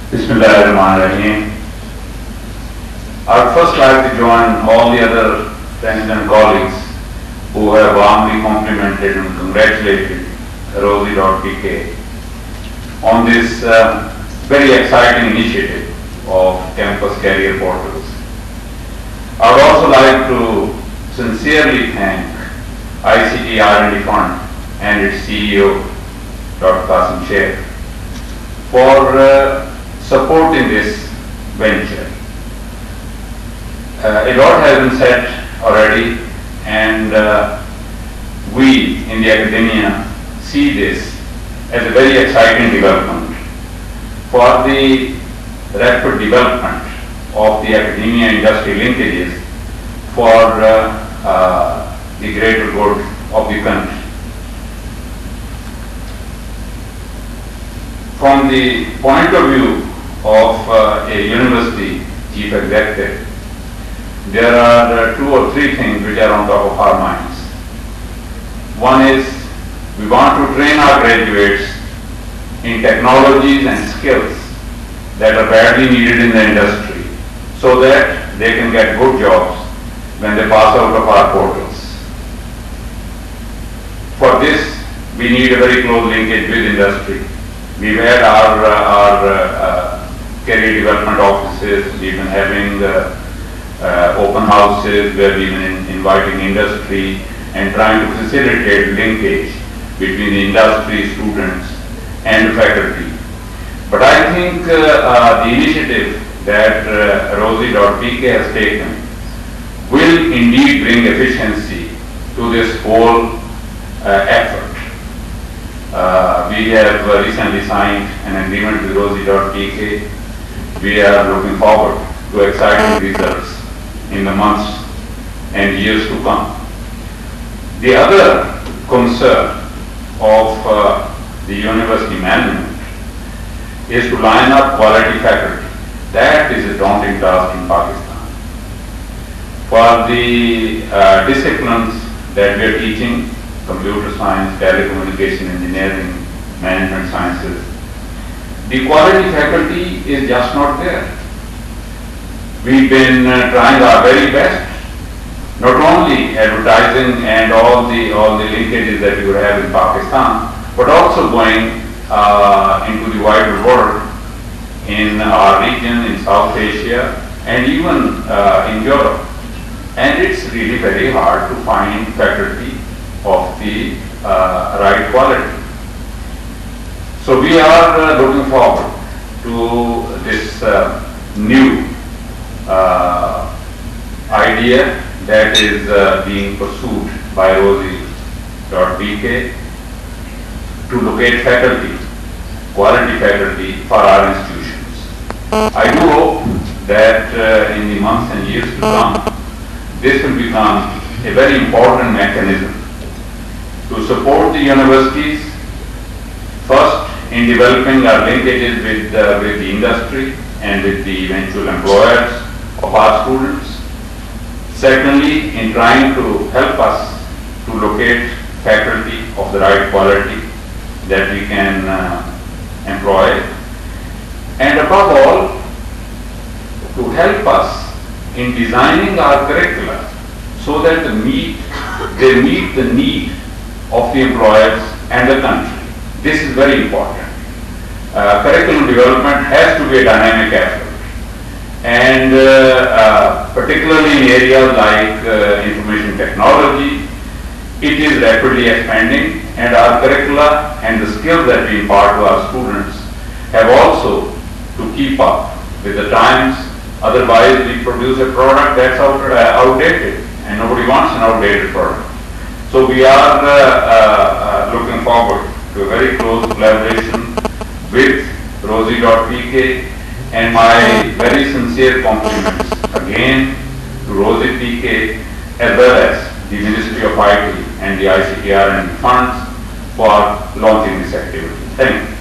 Bismillahirrahmanirrahim. I would first like to join all the other friends and colleagues who have warmly complimented and congratulated Rosie.pk on this very exciting initiative of campus career portals. I would also like to sincerely thank ICT R&D Fund and its CEO, Dr. Qasim Sheikh, for supporting this venture. A lot has been said already, and we in the academia see this as a very exciting development for the rapid development of the academia-industry linkages for the greater good of the country. From the point of view of a university chief executive, there are two or three things which are on top of our minds. One is we want to train our graduates in technologies and skills that are badly needed in the industry so that they can get good jobs when they pass out of our portals. For this, we need a very close linkage with industry. We've had our career development offices, we've been having open houses where we've been inviting industry and trying to facilitate linkage between the industry, students and faculty. But I think the initiative that Rosie.pk has taken will indeed bring efficiency to this whole effort. We have recently signed an agreement with Rosie.pk. We are looking forward to exciting results in the months and years to come. The other concern of the university management is to line up quality faculty. That is a daunting task in Pakistan. For the disciplines that we are teaching, computer science, telecommunication engineering, management sciences, the quality faculty is just not there. We've been trying our very best, not only advertising and all the linkages that you have in Pakistan, but also going into the wider world, in our region, in South Asia, and even in Europe. And it's really very hard to find faculty of the right quality. So we are looking forward to this new idea that is being pursued by Rosie.pk to locate faculty, quality faculty for our institutions. I do hope that in the months and years to come, this will become a very important mechanism to support the universities, first in developing our linkages with the industry and with the eventual employers of our students. Secondly, in trying to help us to locate faculty of the right quality that we can employ. And above all, to help us in designing our curricula so that they meet the need of the employers and the country. This is very important. Curriculum development has to be a dynamic effort. And particularly in areas like information technology, it is rapidly expanding, and our curricula and the skills that we impart to our students have also to keep up with the times. Otherwise, we produce a product that's outdated, and nobody wants an outdated product. So we are looking forward to a very close collaboration with Rosie.pk, and my very sincere compliments again to Rosie.pk as well as the Ministry of IT and the ICT R&D funds for launching this activity. Thank you.